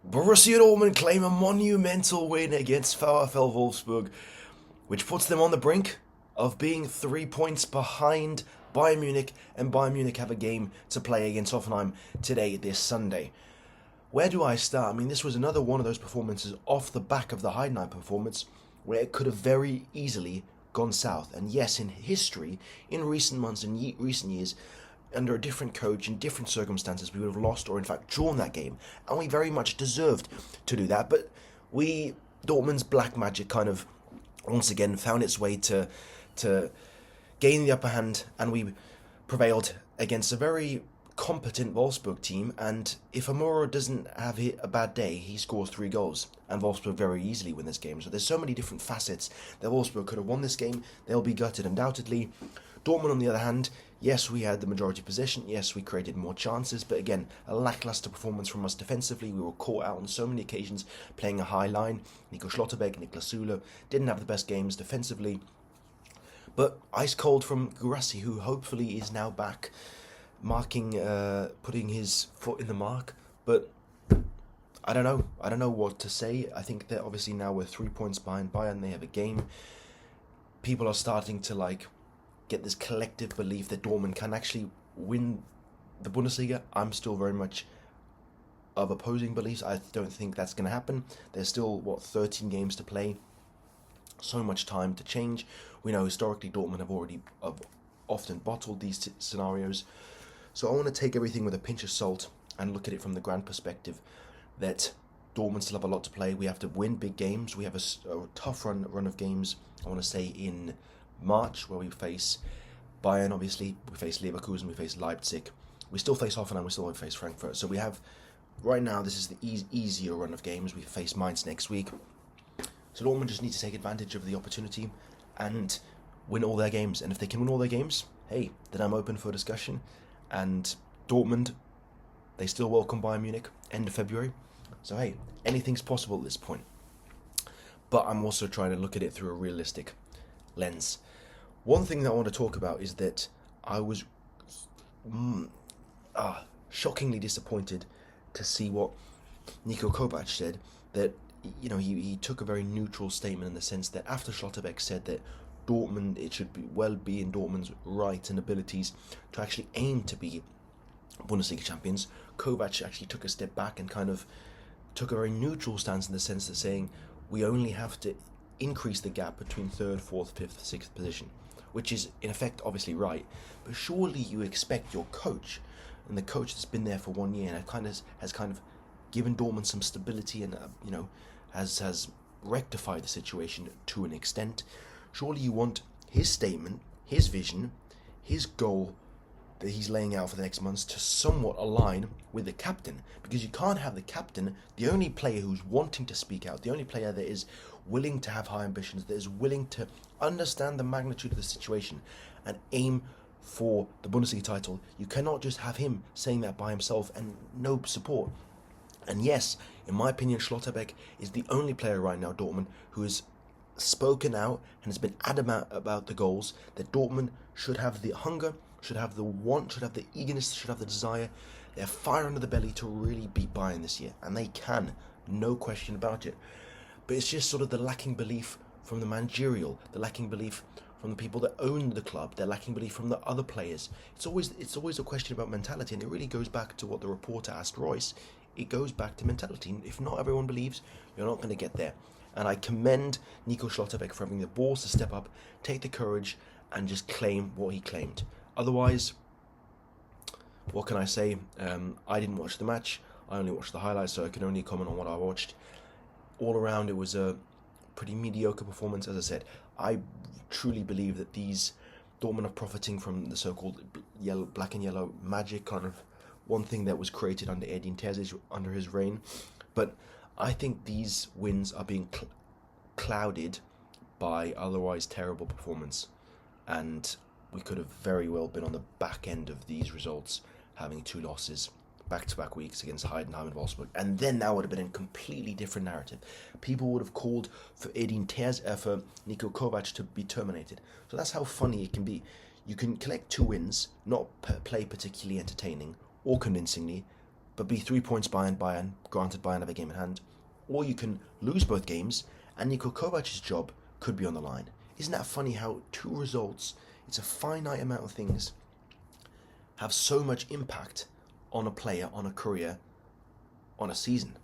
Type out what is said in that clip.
Borussia Dortmund claim a monumental win against VfL Wolfsburg, which puts them on the brink of being 3 points behind Bayern Munich, and Bayern Munich have a game to play against Hoffenheim today, this Sunday. Where do I start? I mean, this was another one of those performances off the back of the Heidenheim performance where it could have very easily gone south. And yes, in history, in recent months and recent years, under a different coach in different circumstances, we would have lost or in fact drawn that game, and we very much deserved to do that. But Dortmund's black magic kind of once again found its way to gain the upper hand, and we prevailed against a very competent Wolfsburg team. And if Amora doesn't have a bad day, he scores 3 goals, and Wolfsburg very easily win this game. So there's so many different facets that Wolfsburg could have won this game. They'll be gutted undoubtedly. Dortmund, on the other hand, yes, we had the majority possession. Yes, we created more chances. But again, a lackluster performance from us defensively. We were caught out on so many occasions playing a high line. Nico Schlotterbeck, Niklas Süle didn't have the best games defensively. But ice cold from Guirassy, who hopefully is now back, putting his foot in the mark. But I don't know. I don't know what to say. I think that obviously now we're 3 points behind Bayern. They have a game. People are starting to get this collective belief that Dortmund can actually win the Bundesliga. I'm still very much of opposing beliefs. I don't think that's going to happen. There's still 13 games to play. So much time to change. We know historically Dortmund have often bottled these scenarios. So I want to take everything with a pinch of salt and look at it from the grand perspective that Dortmund still have a lot to play. We have to win big games. We have a tough run of games, I want to say, in March, where we face Bayern, obviously. We face Leverkusen, we face Leipzig. We still face Hoffenheim, we still face Frankfurt. So we have, right now, this is the easier run of games. We face Mainz next week. So Dortmund just need to take advantage of the opportunity and win all their games. And if they can win all their games, hey, then I'm open for discussion. And Dortmund, they still welcome Bayern Munich end of February. So hey, anything's possible at this point. But I'm also trying to look at it through a realistic lens. One thing that I want to talk about is that I was shockingly disappointed to see what Niko Kovac said, that he took a very neutral statement in the sense that after Schlotterbeck said that Dortmund, it should be in Dortmund's right and abilities to actually aim to be Bundesliga champions, Kovac actually took a step back and kind of took a very neutral stance in the sense that saying we only have to increase the gap between 3rd, 4th, 5th, 6th position, which is in effect obviously right. But surely you expect your coach, and the coach that's been there for 1 year and has kind of given Dortmund some stability and has rectified the situation to an extent. Surely you want his statement, his vision, his goal that he's laying out for the next months to somewhat align with the captain, because you can't have the captain, the only player who's wanting to speak out, the only player that is willing to have high ambitions, that is willing to understand the magnitude of the situation and aim for the Bundesliga title. You cannot just have him saying that by himself and no support. And yes, in my opinion, Schlotterbeck is the only player right now, Dortmund, who has spoken out and has been adamant about the goals, that Dortmund should have the hunger, should have the want, should have the eagerness, should have the desire. They have fire under the belly to really beat Bayern this year, and they can, no question about it. But it's just sort of the lacking belief from the managerial, the lacking belief from the people that own the club, the lacking belief from the other players. It's always a question about mentality, and it really goes back to what the reporter asked Royce. It goes back to mentality. If not everyone believes, you're not going to get there. And I commend Nico Schlotterbeck for having the balls to step up, take the courage, and just claim what he claimed. Otherwise, what can I say? I didn't watch the match. I only watched the highlights, so I can only comment on what I watched. All around, it was a pretty mediocre performance. As I said, I truly believe that these Dortmund are profiting from the so-called black and yellow magic, kind of one thing that was created under Edin Terzic under his reign. But I think these wins are being clouded by otherwise terrible performance, and we could have very well been on the back end of these results, having 2 losses back-to-back weeks against Heidenheim and Wolfsburg, and then that would have been a completely different narrative. People would have called for for Niko Kovac to be terminated. So that's how funny it can be. You can collect 2 wins, not play particularly entertaining or convincingly, but be 3 points behind Bayern, granted Bayern have a game in hand. Or you can lose both games, and Niko Kovac's job could be on the line. Isn't that funny how 2 results, it's a finite amount of things, have so much impact on a player, on a career, on a season?